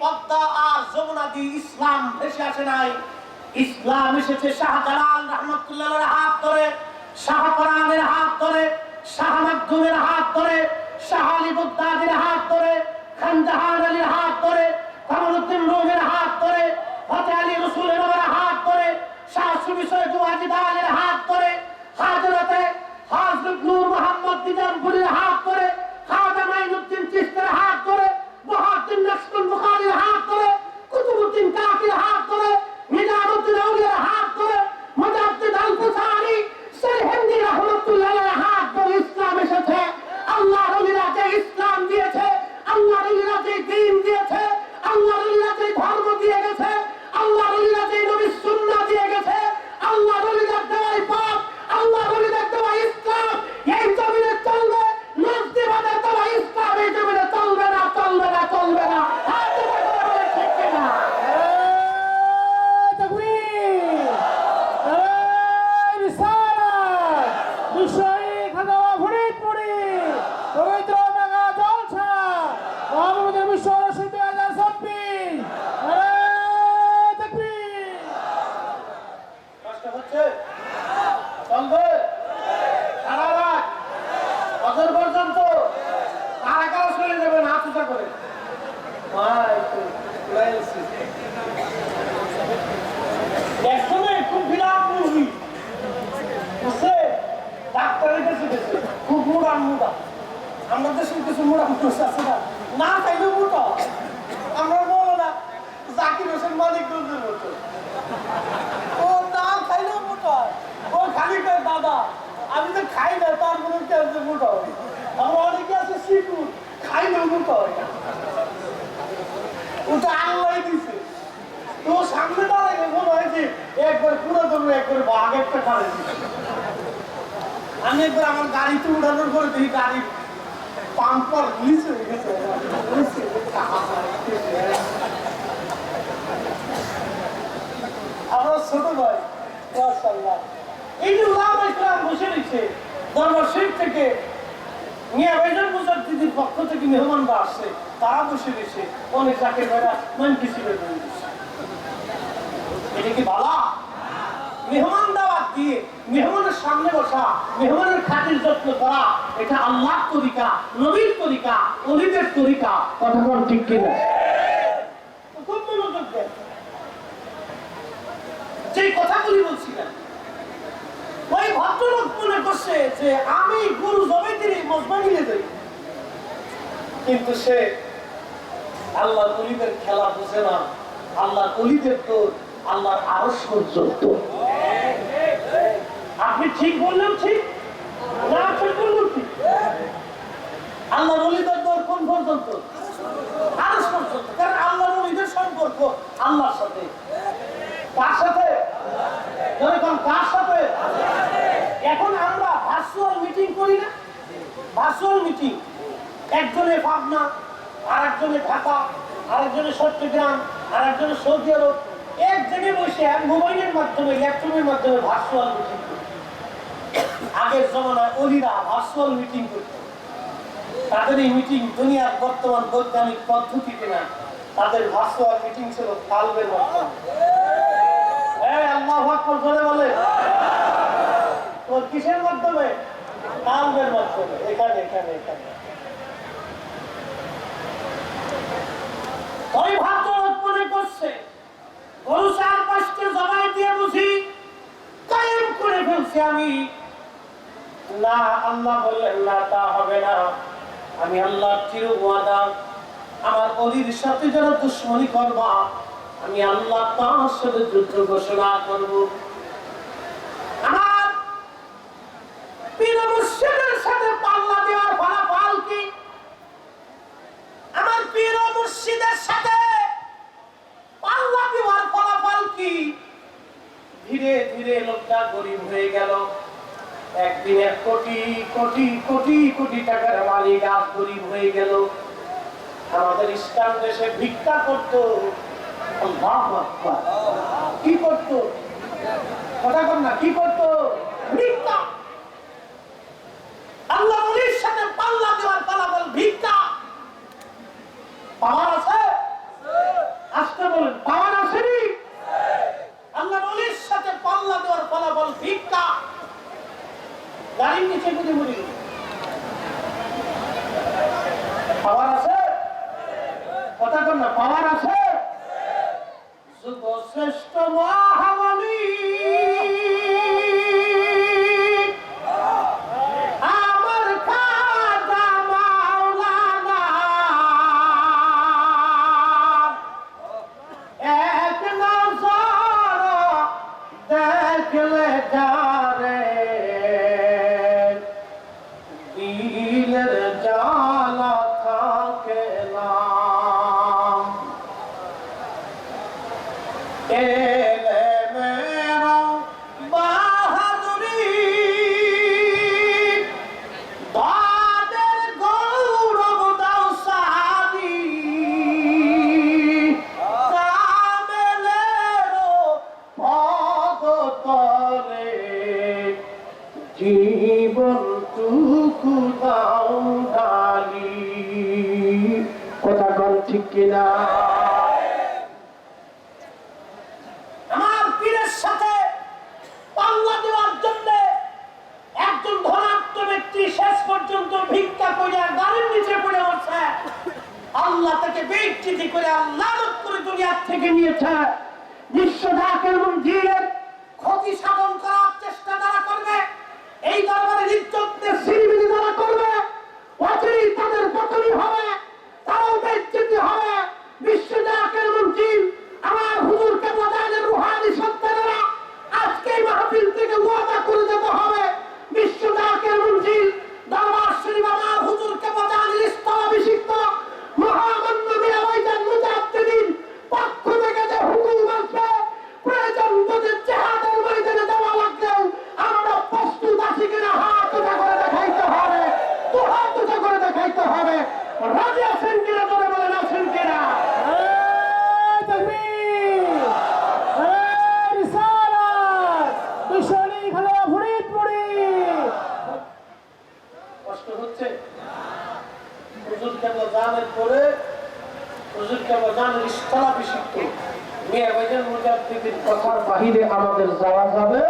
পদ্মা আর যমুনা দিয়ে ইসলাম ভেসে আসে নাই। ইসলাম এসেছে শাহজালাল রহমতুল্লাহর হাত ধরে, শাহ কোরআনের হাত ধরে, শাহ মাকদুমের হাত ধরে, শাহ আলী বুগদাদির হাত ধরে, খানজাহান আলীর হাত ধরে, কামালউদ্দিন রুমের হাত ধরে, ফতেহ আলী রসুলের হাত ধরে, শাহ সুফি সৈয়দ ওয়াজিদ আলীর হাত ধরে, হাজরতে হযরত নূর মোহাম্মদ নিজামপুরীর হাত ধরে, খাজা মাইনুদ্দিন চিশতির হাত ধরে, মুহাদ্দিস নাসরুল বুখারীর হাত ধরে, কুতুবউদ্দিন কাকির হাত ধরে, মিজানুদ্দিন আউলিয়ার হাত ধরে, মুজাদ্দিদ আল-ফুসানি সরহিন্দি রহমাতুল্লাহর হাত ধরে ইসলাম এসেছে। আল্লাহর ওলিরা যে ইসলাম দিয়েছে, আল্লাহর ওলিরা যে দ্বীন দিয়েছে, আল্লাহর ওলিরা যে ধর্ম দিয়ে গেছে, আল্লাহর ওলিরা যে নবীর সুন্নাহ দিয়ে গেছে, আল্লাহর ওলিদের দেওয়াই পথ, আল্লাহর ওলিদের দেওয়া ইসলাম এই জমিনে চলবে। নজদিবাদের দেওয়া ইসলাম এই জমিনে চলবে না, চলবে না, চলবে না। ঠিক কিনা? আমাদের দেশে কিছু মোড়া মানুষ আছে না খাইলেও মোটা। আমরা বলো না জাকির হোসেন মানিকগঞ্জের মতো, ও না খাইলেও মোটা, ও খালি দাদা আমি তো খাই না, তার মনে হচ্ছে মোটা হয়। আমরা অনেকে আছে শিকুর খাইলেও মোটা হয় না, ওটা আল্লাহ দিছে। তো সামনে দাঁড়াইলে মনে হয় যে একবার পুরো ধরবো, একবার বাঘ একটা খাড়ে দিচ্ছে। আমি একবার আমার গাড়িতে উঠানোর পরে দেখি গাড়ি পাম্পার গুলিশ হয়ে গেছে। আমার ছোট ভাই মাশাআল্লাহ এই যে ওলামায়ে কেরাম বসে রয়েছে দরবার শরীফ থেকে, মিয়া ভাইজান মুজাদ্দিদির পক্ষ থেকে মেহমানরা আসছে, তারা বসে রয়েছে, অনেক জাকের ভাইরা মানকিসি বের করে দিচ্ছে। এটা কি বালা? মেহমান দাওয়াত দিয়ে মেহমানের সামনে বসা, মেহমানের খাতির যত্ন করা, এটা আল্লাহর তরিকা, নবীর তরিকা, ওলিদের তরিকা। কথা কোন ঠিক কিনা? খুব মনোযোগ দেন। যে কথাগুলি বলছিলেন ওই ভদ্রলোক মনে করছে যে আমি গুরু জবেদির মজমা নিয়ে যাই, কিন্তু সে আল্লাহর ওলিদের খেলা বুঝে না। আল্লাহর ওলিদের তো আল্লাহর আরশ পর্যন্ত। আপনি ঠিক বললেন ঠিক, না ঠিক বললেন ঠিক। আল্লাহর ওলিদের দর কোন পর্যন্ত? আরশ পর্যন্ত। কারণ আল্লাহর ওলিদের সম্পর্ক আল্লাহর সাথে। কার সাথে? কার সাথে? এখন আমরা ভার্চুয়াল মিটিং করি না? ভার্চুয়াল মিটিং, একজনে পাবনা, আরেকজনে ঢাকা, আরেকজনে চট্টগ্রাম, আরেকজনে সৌদি আরব, এক জায়গায় বসে মোবাইলের মাধ্যমে, ল্যাপটপের মাধ্যমে ভার্চুয়াল মিটিং করি। আগের জমানায় ওলিরা ভার্চুয়াল মিটিং করত। তাদের এই মিটিং দুনিয়ার বর্তমান বৈজ্ঞানিক পদ্ধতিতে না, তাদের ভার্চুয়াল মিটিং ছিল কালবের মাধ্যমে। আল্লাহু আকবার বলে বলে তোর কিসের মাধ্যমে? কালবের মাধ্যমে। এখানে এখানে এখানে ওই ভদ্রলোক মনে করছে গরু 4-5টা জবাই দিয়ে বুঝি কায়েম করে ফেলছি আমি। না, আল্লাহ বললেন না, তা হবে না। আমি আল্লাহর চির ওয়াদা, আমার ওলির সাথে যারা দুশমনি করবা, আমি আল্লাহ তার সাথে যুদ্ধ ঘোষণা করব। আমার পীর মুর্শিদের সাথে পাল্লা দেওয়ার ফলাফল কি? আমার পীর মুর্শিদের সাথে পাল্লা দেওয়ার ফলাফল কি? ধীরে ধীরে লোকটা গরিব হয়ে গেল। একদিনে কোটি কোটি কোটি কোটি টাকার মালিক আজ গরিব হয়ে গেল। আমাদের ইসলাম দেশে ভিক্ষা করতো। আল্লাহু আকবার। কি করতো? কথা বল না, কি করতো? ভিক্ষা। আল্লাহ ওলির সাথে পাল্লা দেওয়ার ফলাফল ভিক্ষা। পাওয়ার আছে? নিচে পুঁতে মরে গেল। পাওয়ার আছে? কথা কর না, পাওয়ার আছে? যুগ শ্রেষ্ঠ মহাবলী আমার খাজা মাওলানা, এক নজর দেখলে যারে দিলের জ্বালা থাকে না। এলেমের বাহাদুরি তাদের গৌরব দাও সাদি, কামেলের পদতলে জীবনটুকু দাও ঢালি। কথা কন ঠিক কিনা? আমার পীরের সাথে পাল্লা দেওয়ার জন্য একজন ধনাঢ্য ব্যক্তি শেষ পর্যন্ত ভিক্ষা করে গাড়ির নিচে পড়ে বসে আল্লাহ তাকে বেইজ্জতি করে লানত করে দুনিয়ার থেকে নিয়েছে। বিশ্বজাকের মঞ্জিলের ক্ষতি সাধন করার চেষ্টা যারা করবে, এই দরবারের ইজ্জতের সিরিমিনি যারা করবে, অচিরেই তাদের পতনই হবে, তারাও বেইজ্জতি হবে। বিশ্বজাকের মঞ্জিল আমার হুজুর কেবলাদানের রুহানি সন্তানেরা আজকে এই মাহফিল থেকে ওয়াদা করে যেতে হবে। বিশ্বজাকের মঞ্জিল দরবার শরীফ আমার হুজুর কেবলাদানের স্থলাভিষিক্ত মহামান্য মিরাবাইজান মুজাদ্দিদিন পক্ষ থেকে যে হুকুম আসবে, প্রয়োজন যদি জিহাদের ময়দানে দেওয়া লাগলেও আমরা প্রস্তুত আছি কিনা হাত উঁচা করে দেখাইতে হবে, তো হাত উঁচা করে দেখাইতে হবে। রাজি আছেন কিনা তোরা বলেন, আছেন কিনা? কষ্ট হচ্ছে? হুজুর কেবলাদানের পরে হুজুর কেবলাদানের স্থলাভিষিক্ত মিরাবাইজান মুজাদ্দিদির কথার বাহিরে আমাদের যাওয়া যাবে?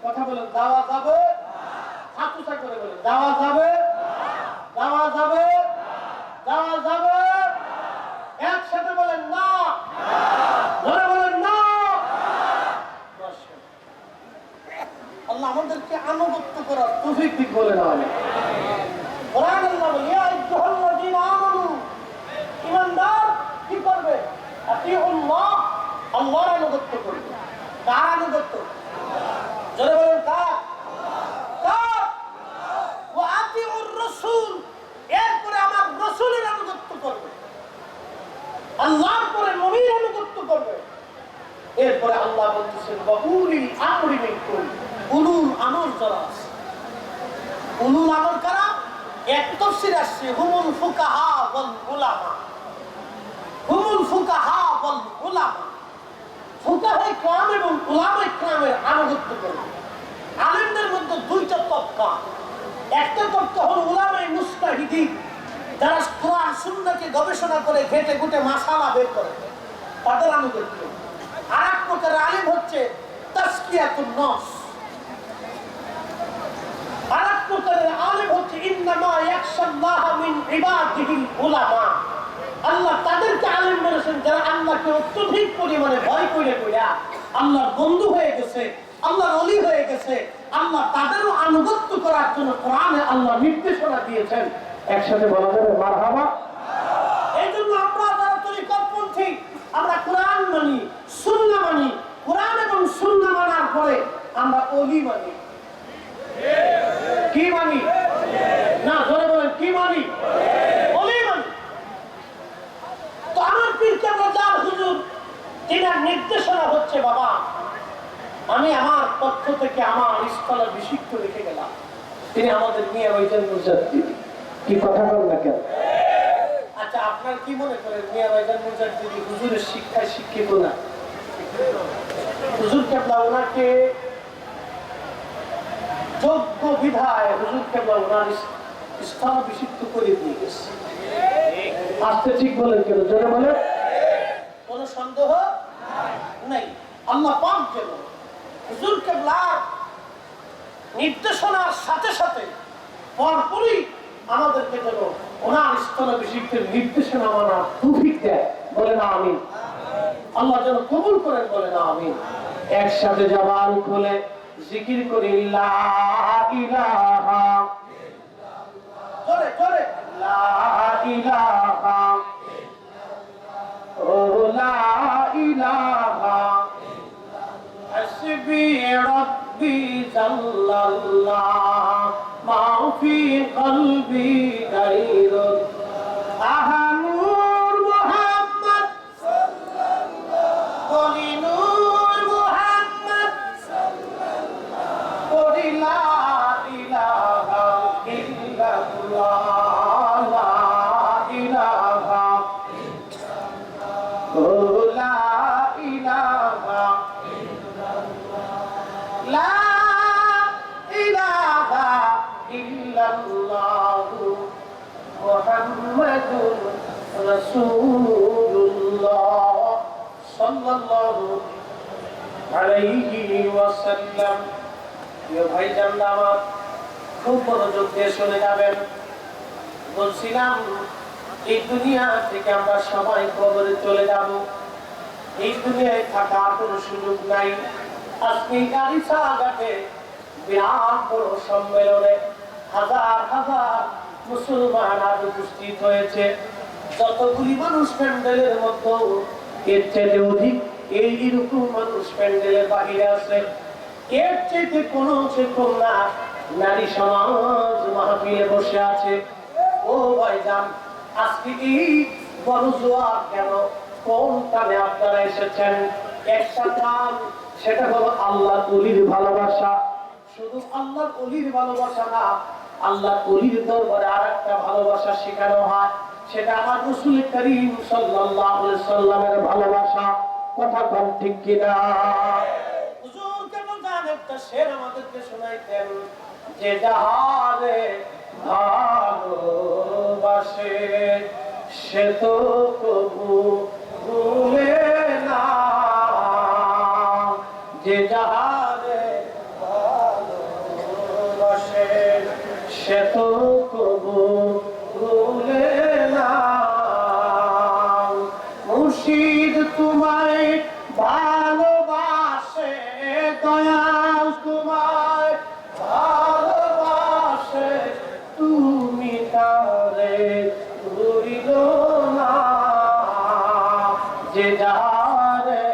কথা বলেন, যাওয়া যাবে? হাত উঁচা করে বলেন, যাওয়া যাবে? যাওয়া যাবে? যাওয়া যাবে? একসাথে বলেন না, ধরে বলেন না। আল্লাহ আমাদেরকে আনুগত্য করার তৌফিক দিক বলে না। কোরআন আল্লাহ বলে, ইয়া আইয়ুহাল্লাযীনা আমানু, ঈমানদার কি করবে? আতিউল্লাহ, আল্লাহর আনুগত্য করবে। কার আনুগত্য? জোরে বলেন, কার? কার? ওয়া আতিউর রাসূল, এরপরে আমার রাসূলের আনুগত্য করবে। আল্লাহর পরে নবীর আনুগত্য করবে। এরপরে আল্লাহ বলতেছেন ওয়া উলিল আমরি মিনকুম, উলুল আমর যারা আছে। উলুল আমর কারা? এক তাফসীর আসছে হুমুল ফুকাহা ওয়াল উলামা। হুমুল ফুকাহা ওয়াল উলামা, ফুকাহায়ে কিরাম এবং উলামায়ে কিরামের আনুগত্য করবে। আলেমদের মধ্যে দুইটা তবকা। একটা তবকা হলো উলামায়ে মুজতাহিদিন, যারা কোরআন সুন্নাহকে গবেষণা করে ঘেটে ঘুটে মাসালা বের করে, তাদের আনুগত্য। আর এক প্রকার আলেম হচ্ছে তাসকিয়াতুন নাস। আর এক প্রকারের আলেম হচ্ছে ইন্নামা ইয়াখশাল্লাহ মিন ইবাদিহিল উলামা। আল্লাহ তাদেরকে আলেম বলেছেন যারা আল্লাহকে অত্যধিক পরিমাণে ভয় করে কইরা আল্লাহর বন্ধু হয়ে গেছে, আল্লাহর ওলি হয়ে গেছে। আল্লাহ তাদেরও আনুগত্য করার জন্য কোরআনে আল্লাহ নির্দেশনা দিয়েছেন। একসাথে বলা যাবে মারহাবা। এই জন্য আমরা যারা তরিকতপন্থী, আমরা কোরআন মানি, সুন্নাহ মানি। কোরআন এবং সুন্নাহ মানার পরে আমরা ওলি মানি। কি মানি? না, ধরে বলেন, কি মানি? ওলি মানি। তো আমার পীর কেবলাদার হুজুর, তিনার নির্দেশনা হচ্ছে, বাবা আমি আমার পক্ষ থেকে আমার স্থলাভিষিক্ত রেখে গেলাম। তিনি আমাদের মিরাবাইজান মুজাদ্দিদি। কি কথা বলেন না কেন? আচ্ছা, আপনার কি মনে করেন মিরাবাইজান মুজাদ্দিদি হুজুরের শিক্ষায় শিক্ষিত না? হুজুর কেবলা ওনাকে যোগ্য বিধায় হুজুর কেবলা ওনার স্থলাভিষিক্ত করে দিয়ে গেছে। আসতে ঠিক বলেন কেন? জোরে বলেন। কোন সন্দেহ নাই। আল্লাহ পাক যেন হুজুর কেবলা নির্দেশনার সাথে সাথে পরপরই আমাদেরকে যেন ওনার স্থলাভিষিক্তের নির্দেশনা মানার তৌফিক দেয়। বলে না আমিন। আল্লাহ যেন কবুল করেন। বলে না আমিন। একসাথে জবান খুলে জিকির করি লা ইলাহা, জোরে জোরে লা ইলাহা, ও লা ইলাহা হাসবি রব্বি জাল্লাল্লাহ মা ফি কলবি গায়রুল আহানুর মুহাম্মদ সাল্লাল্লাহু বলি নূর মুহাম্মদ সাল্লাল্লাহু বলি লা ইলাহা ইল্লাল্লাহ লা ইলাহা ও লা ইলাহা লা ইলাহা ইল্লাল্লাহু মুহাম্মাদুর রাসূলুল্লাহ সাল্লাল্লাহু আলাইহি ওয়াসাল্লাম। প্রিয় ভাইজান আমার, খুব মনোযোগ দিয়ে শুনে যাবেন। বলছিলাম এই দুনিয়া থেকে আমরা সবাই কবরে চলে যাব। এই দুনিয়ায় থাকার কোনো সুযোগ নাই। আজকে গালিচা ঘাটে বিরাট বড় সম্মেলনে হাজার হাজার মুসলমান আজ উপস্থিত হয়েছে। যতগুলি মানুষ প্যান্ডেলের মধ্যে, এর চেয়ে অধিক এইরকম মানুষ প্যান্ডেলের বাহিরে আছে। এর চেয়ে কোনো কম না, নারী সমাজ মাহফিলে বসে আছে। ও ভাইজান, আজকে এই বড় জোয়ার কেন? কোন কানে আপনারা এসেছেন? একটা কান, সেটা হলো আল্লাহর ওলির ভালোবাসা। শুধু আল্লাহর ওলির ভালোবাসা না, আল্লাহর ওলির দরবারে আরেকটা ভালোবাসা শেখানো হয়, সেটা আমার রাসূল করিম সাল্লাল্লাহু আলাইহি সাল্লামের ভালোবাসা। কথা কোন ঠিক কিনা? হুজুর কেন জানেন একটা শের আমাদেরকে শোনাইতেন, যে যাহারে ভালোবাসে সে তো কবু ভুলে না, যে যাহারে ভালোবাসে সে তো কবু ভুলে না। মুর্শিদ তোমায় ভালোবাসে, দয়াল তোমায় ভালোবাসে, তুমি তারে ভুলিল না। যে যারে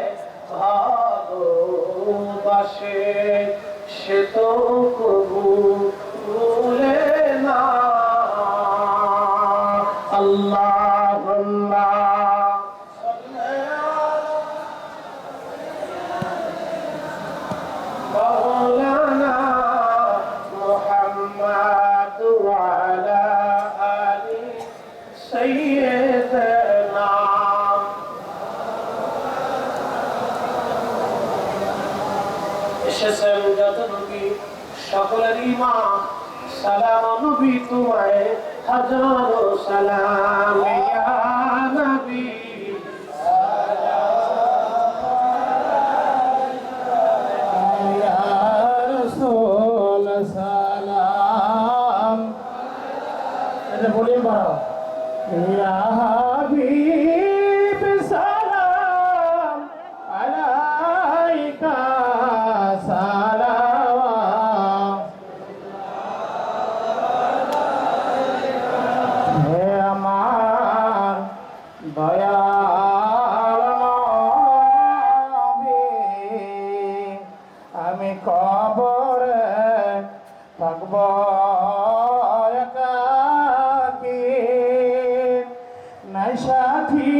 ভালোবাসে সে তো কবু ভুলে না। আল্লাহুম্মা মাওলানা মুহাম্মদ ওয়া আলা আলি সাইয়্যিদিনা। এসেছেন যত নবী সকলের ইমাম, সালাম নবী তোমায় হাজারো সালাম। ইয়া নবী ইয়া হাবিব সালাম আলাইকা সালাম। হে আমার দয়াল নবী, আমি কবরে থাকব নাই সাথী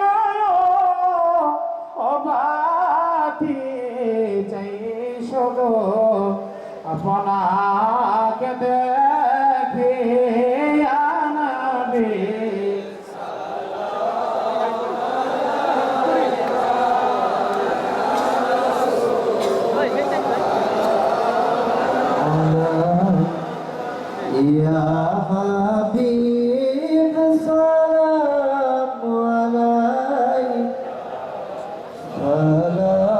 নয় অবাতি, চাই শুধু আপনাকে দেখে আনবি। ইয়া হাবিব সালাম আলাইকা সালাওয়াতুল্লাহ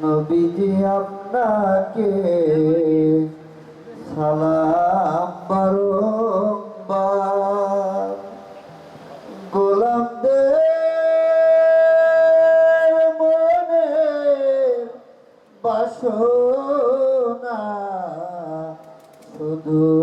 নবীজি আপনাকে সালাম বারংবার। গোলামদের মনে বাসনা শুধু